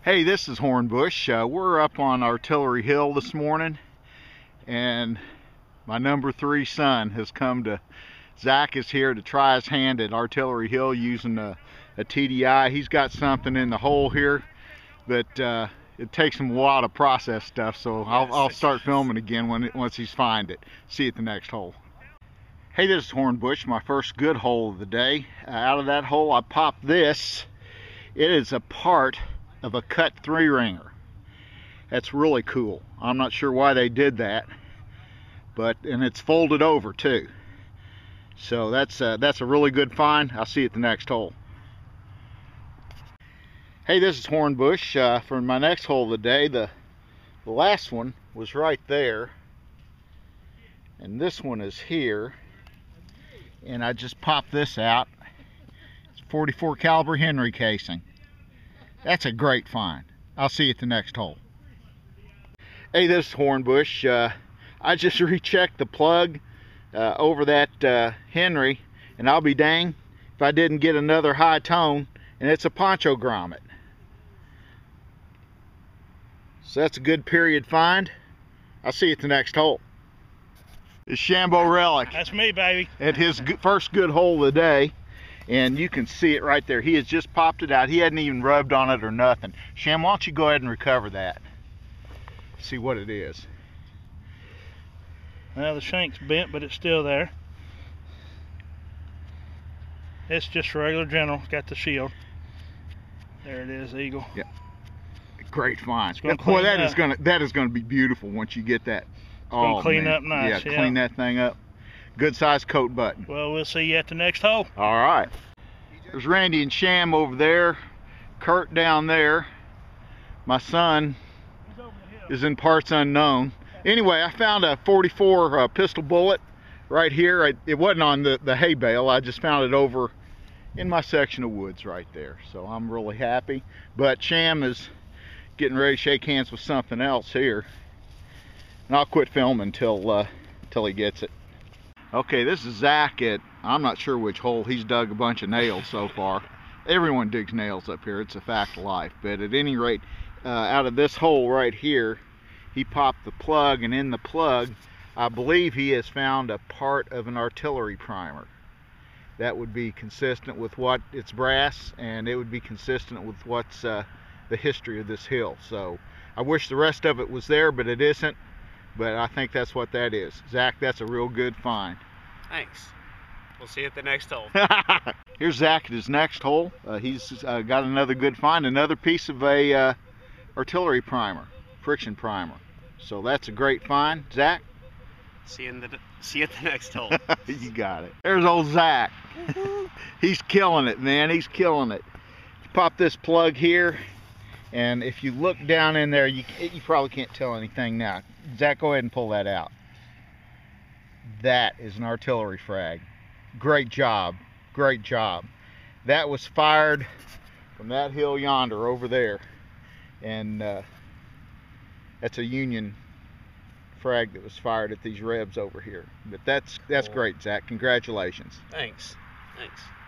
Hey, this is Hornbush. We're up on Artillery Hill this morning, and my number 3 son has come to. Zach is here to try his hand at Artillery Hill using a TDI. He's got something in the hole here, but it takes him a while to process stuff, so I'll start filming again once he's find it. See you at the next hole. Hey, this is Hornbush, my first good hole of the day. Out of that hole, I popped this. It is a part of a cut 3-ringer. That's really cool. I'm not sure why they did that, and it's folded over too. So that's a really good find. I'll see you at the next hole. Hey, this is Hornbush. For my next hole of the day, the last one was right there, and this one is here, and I just popped this out. It's 44 caliber Henry casing. That's a great find. I'll see you at the next hole. Hey, this is Hornbush. I just rechecked the plug over that Henry, and I'll be dang if I didn't get another high tone, and it's a poncho grommet. So that's a good period find. I'll see you at the next hole. It's Shambo Relic. That's me, baby. At his first good hole of the day. And you can see it right there. He has just popped it out. He hadn't even rubbed on it or nothing. Sham, why don't you go ahead and recover that? See what it is. Well, the shank's bent, but it's still there. It's just regular general. Got the shield. There it is, Eagle. Yeah. Great find. Boy, that is gonna be beautiful once you get that. It's gonna clean up nice. Yeah, clean that thing up. Good sized coat button. Well, we'll see you at the next hole. All right. There's Randy and Sham over there. Kurt down there. My son is in parts unknown. Anyway, I found a 44 pistol bullet right here. It wasn't on the hay bale. I just found it over in my section of woods right there. So I'm really happy. But Sham is getting ready to shake hands with something else here. And I'll quit filming till he gets it. Okay, this is Zach at, I'm not sure which hole. He's dug a bunch of nails so far. Everyone digs nails up here. It's a fact of life. But at any rate, out of this hole right here, he popped the plug, and in the plug, I believe he has found a part of an artillery primer. That would be consistent with what it's brass, and it would be consistent with what's the history of this hill. So I wish the rest of it was there, but it isn't. But I think that's what that is. Zach, that's a real good find. Thanks. We'll see you at the next hole. Here's Zach at his next hole. He's got another good find, another piece of a artillery primer, friction primer. So that's a great find. Zach? See you at the next hole. You got it. There's old Zach. He's killing it, man. He's killing it. Pop this plug here, and if you look down in there, you probably can't tell anything now. Zach, go ahead and pull that out. That is an artillery frag. Great job. Great job. That was fired from that hill yonder over there. And that's a Union frag that was fired at these rebs over here. But that's cool. Great, Zach. Congratulations. Thanks.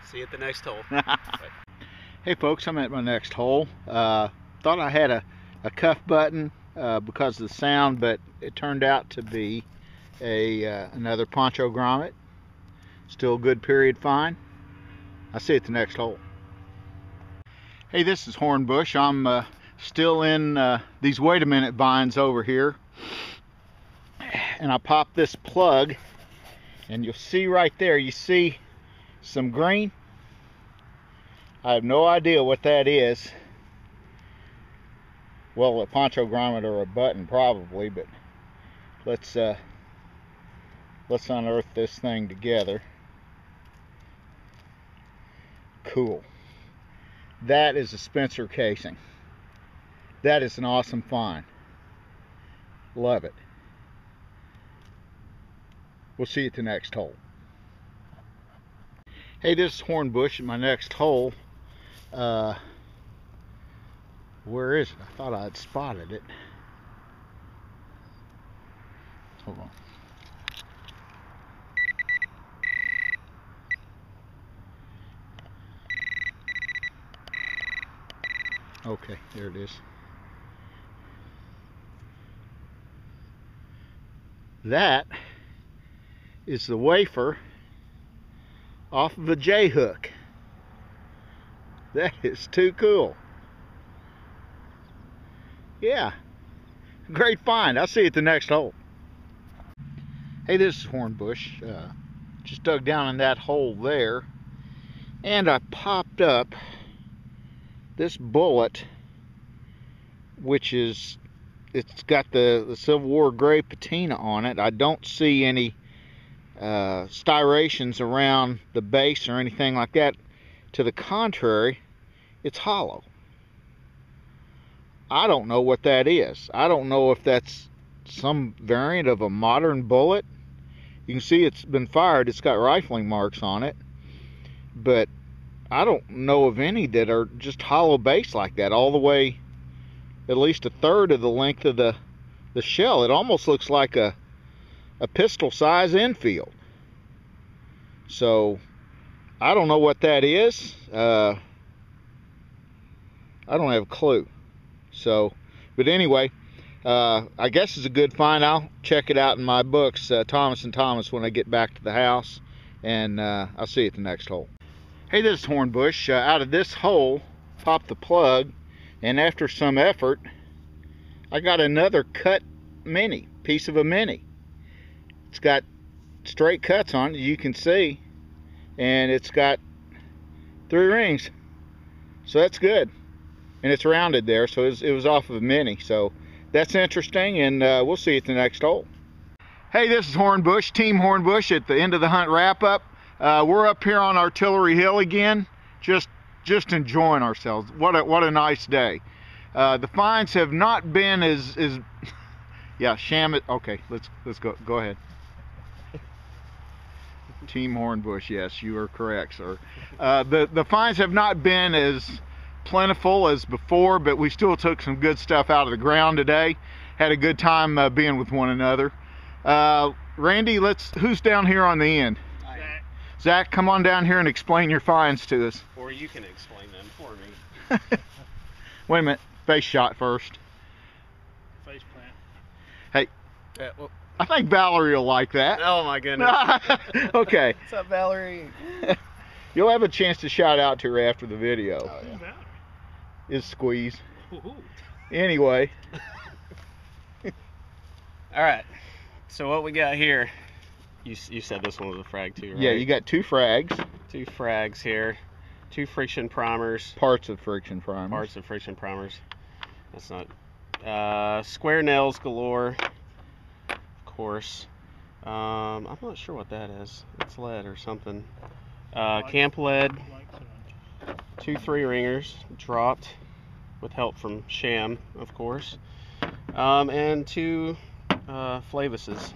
See you at the next hole. Hey folks, I'm at my next hole. Thought I had a cuff button because of the sound, but it turned out to be another poncho grommet. Still a good period find. I'll see you at the next hole. Hey, this is Hornbush. I'm still in these wait a minute vines over here, and I popped this plug, and you'll see right there, you see some green. I have no idea what that is. Well, a poncho grommet or a button probably, but let's unearth this thing together. Cool. That is a Spencer casing. That is an awesome find. Love it. We'll see you at the next hole. Hey, this is Hornbush at my next hole. Where is it? I thought I had spotted it. Hold on. Okay, there it is. That is the wafer off of a J hook. That is too cool. Yeah, great find. I'll see you at the next hole. Hey, this is Hornbush. Just dug down in that hole there, and I popped up this bullet, which is, it's got the Civil War gray patina on it. I don't see any striations around the base or anything like that. To the contrary, it's hollow. I don't know what that is. I don't know if that's some variant of a modern bullet. You can see it's been fired. It's got rifling marks on it, but I don't know of any that are just hollow base like that, all the way at least a third of the length of the shell. It almost looks like a pistol size infield. So I don't know what that is. I don't have a clue. So, but anyway, I guess it's a good find. I'll check it out in my books, Thomas & Thomas, when I get back to the house, and I'll see you at the next hole. Hey, this is Hornbush. Out of this hole, popped the plug, and after some effort, I got another cut mini, piece of a mini. It's got straight cuts on it, you can see, and it's got 3 rings, so that's good. And it's rounded there, so it was off of a mini. So that's interesting, and we'll see you at the next hole. Hey, this is Hornbush, Team Hornbush at the end of the hunt wrap-up. We're up here on Artillery Hill again, just enjoying ourselves. What a nice day. The finds have not been as yeah, sham it. Okay, let's go ahead. Team Hornbush, yes, you are correct, sir. The finds have not been as plentiful as before, but we still took some good stuff out of the ground today. Had a good time being with one another. Randy, who's down here on the end? Zach, come on down here and explain your finds to us. Or you can explain them for me. Wait a minute, face shot first. Face plant. Hey, well, I think Valerie will like that. Oh my goodness. Okay. What's up, Valerie? You'll have a chance to shout out to her after the video. Oh, yeah. Is Squeeze. Ooh. Anyway. All right. So what we got here? You said this one was a frag too, right? Yeah, you got 2 frags. 2 frags here. 2 friction primers. Parts of friction primers. Parts of friction primers. That's not. Square nails galore. Of course. I'm not sure what that is. It's lead or something. Camp lead. 2 3-ringers dropped with help from Sham, of course, and 2 Flavuses.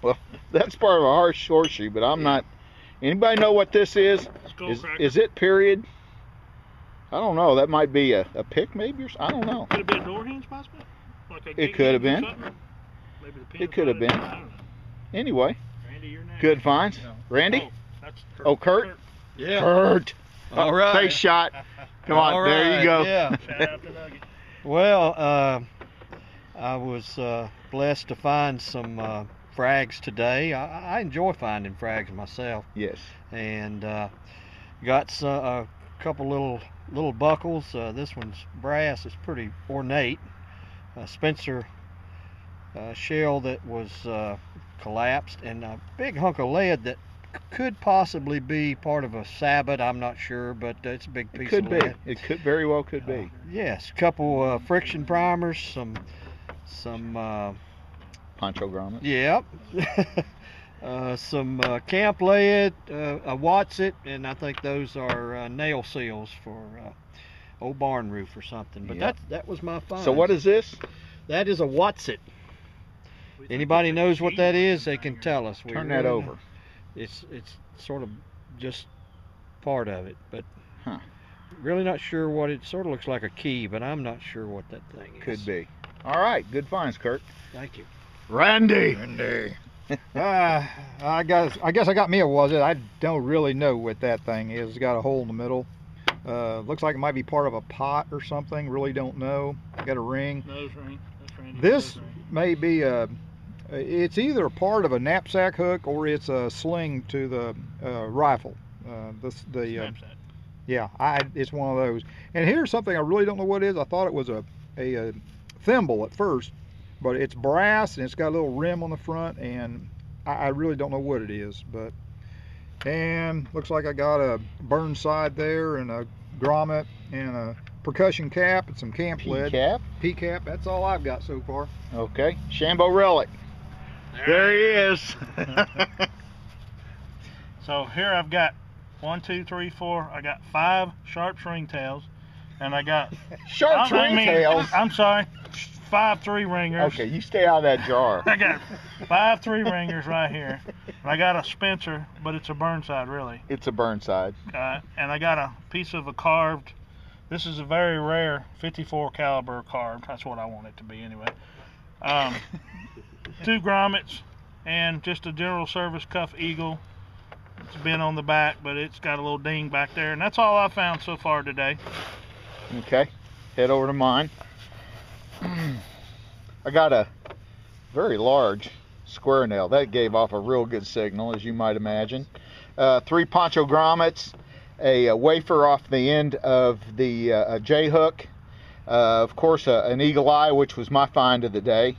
Well, that's part of a harsh horseshoe, but I'm not. Anybody know what this is? Is it period? I don't know. That might be a pick, maybe, or I don't know. Could it be a door hinge, possibly? Like a It could have been. Maybe the pin It could have been. I don't know. Anyway, Randy, you're next. good finds. No. Randy? Oh, that's Kurt. Oh, Kurt? Yeah. Kurt. All right. Face shot. Come on, All there you right, go. Yeah. Shout out to Nugget. Well, I was blessed to find some frags today. I enjoy finding frags myself, Yes. and got a couple little buckles. This one's brass. It's pretty ornate. Spencer shell that was collapsed, and a big hunk of lead that could possibly be part of a sabot. I'm not sure, but it's a big piece Could of be. lead. It could very well could be. Yes, a couple friction primers, some Poncho grommets. yep, some camp lead, a Watsit, and I think those are nail seals for old barn roof or something. But Yep. that was my find. So what is this? That is a Watsit. Anybody knows what that is, they can tell us. We Turn that really- over. It's sort of just part of it, but Huh. really not sure what it sort of looks like a key, but I'm not sure what that thing is. Could be. All right. Good finds, Kurt. Thank you. Randy. I guess I got me a Watsit. I don't really know what that thing is. It's got a hole in the middle. Looks like it might be part of a pot or something. Really don't know. Got a ring. Nose ring. That's Randy's This nose ring. may be it's either part of a knapsack hook or it's a sling to the rifle. Snapsack. Yeah, it's one of those. And here's something I really don't know what it is. I thought it was a thimble at first, but it's brass and it's got a little rim on the front, and I really don't know what it is. And looks like I got a burn side there and a grommet and a percussion cap and some camp lead. P-cap? P-cap. That's all I've got so far. Okay, Shambo relic. There he is. So here I've got 1, 2, 3, 4. I got 5 sharp stringtails, and I got Sharp ringtails? I'm sorry, 5 3-ringers. Okay, you stay out of that jar. I got 5 3-ringers right here. And I got a Spencer, but it's a Burnside really. It's a Burnside. And I got a piece of a carved. This is a very rare 54 caliber carved. That's what I want it to be anyway. 2 grommets and just a general service cuff eagle. It's been on the back, but it's got a little ding back there, and that's all I found so far today. Okay, head over to mine. I got a very large square nail. That gave off a real good signal, as you might imagine. 3 poncho grommets, a wafer off the end of the J-hook. Of course, an eagle eye, which was my find of the day.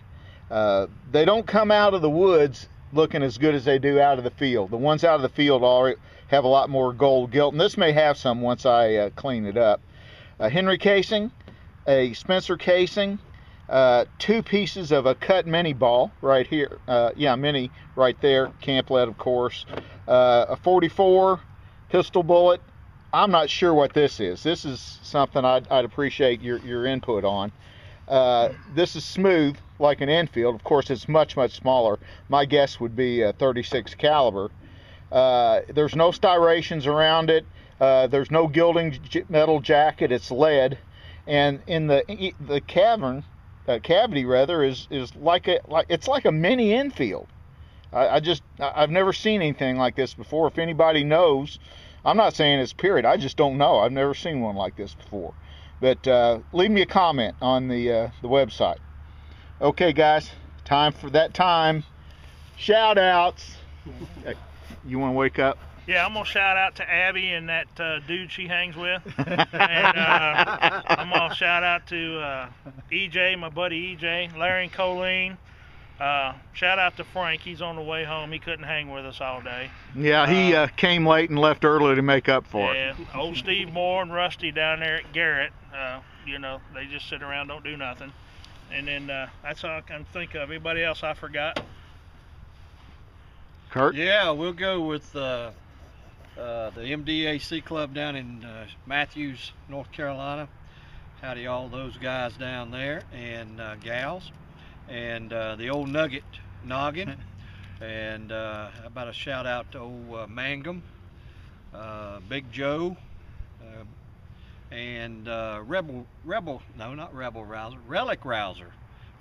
They don't come out of the woods looking as good as they do out of the field. The ones out of the field already have a lot more gold gilt, and this may have some once I clean it up. A Henry casing, a Spencer casing, 2 pieces of a cut mini ball right here. Mini right there, camp lead of course. A 44 pistol bullet. I'm not sure what this is. This is something I'd appreciate your input on. This is smooth like an Enfield. Of course, it's much smaller. My guess would be a 36 caliber. There's no striations around it. There's no gilding metal jacket. It's lead, and in the cavity rather is like a mini Enfield. I've never seen anything like this before. If anybody knows, I'm not saying it's period. I just don't know. I've never seen one like this before. But leave me a comment on the website. Okay, guys, time for that time. Shout outs. You want to wake up? Yeah, I'm going to shout out to Abby and that dude she hangs with. And I'm going to shout out to EJ, my buddy EJ, Larry and Colleen. Shout out to Frank. He's on the way home. He couldn't hang with us all day. Yeah, he came late and left early to make up for it. Yeah, old Steve Moore and Rusty down there at Garrett. They just sit around, don't do nothing. And then that's all I can think of. Anybody else I forgot? Kurt? Yeah, we'll go with the MDAC club down in Matthews, North Carolina. Howdy all those guys down there and gals. And the old Nugget Noggin. And how about a shout out to old Mangum, Big Joe, and Relic Rouser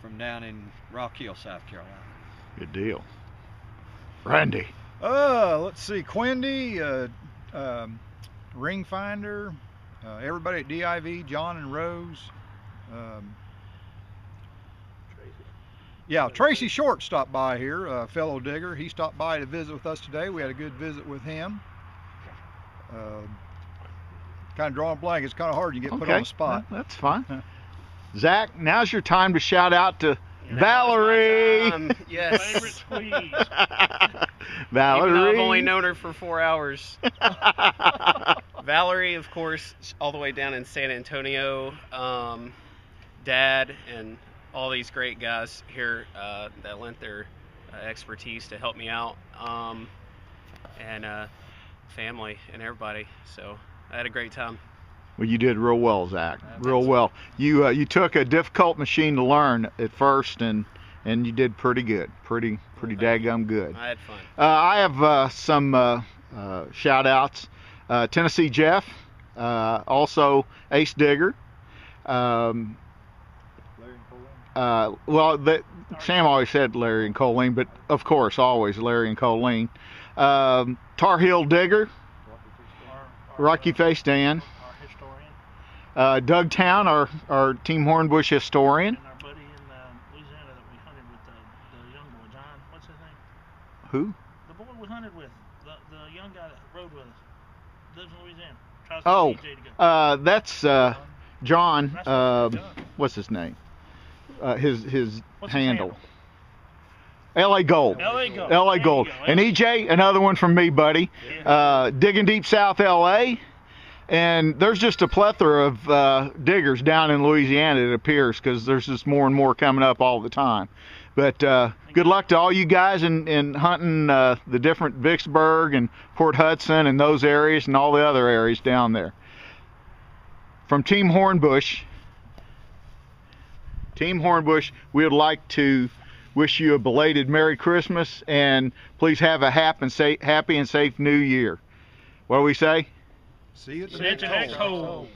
from down in Rock Hill, South Carolina. Good deal. Randy. Let's see, Quindy, Ring Finder, everybody at DIV, John and Rose. Yeah, Tracy Short stopped by here, a fellow digger. He stopped by to visit with us today. We had a good visit with him. Kind of drawing blank. It's kind of hard. You get put on the spot. Well, that's fine. Zach, now's your time to shout out to Valerie. Yes. Favorite squeeze. Valerie. Even though I've only known her for 4 hours. Valerie, of course, all the way down in San Antonio. Dad and all these great guys here that lent their expertise to help me out. And family and everybody. So I had a great time. Well, you did real well, Zach. Real well. You took a difficult machine to learn at first, and you did pretty good. Pretty daggum good. I had fun. I have some shout outs. Tennessee Jeff, also Ace Digger. Sam always said Larry and Colleen, but of course always Larry and Colleen. Tar Heel Digger, Rocky Face Dan, Doug Town, our Team Hornbush historian. And our buddy in Louisiana that we hunted with, the young boy, John. What's his name? Who? The boy we hunted with. The young guy that rode with us. Lives in Louisiana. Tries Oh, to get EJ to go. that's John. That's John. What's his name? His What's his handle. LA Gold. LA Gold. LA There you Gold. go. And EJ, another one from me, buddy. Digging deep South LA. And there's just a plethora of diggers down in Louisiana, it appears, because there's just more and more coming up all the time. But good luck to all you guys in hunting the different Vicksburg and Port Hudson and those areas and all the other areas down there. From Team Hornbush, we would like to wish you a belated Merry Christmas, and please have a happy and safe New Year. What do we say? See you at the See you at the next hole.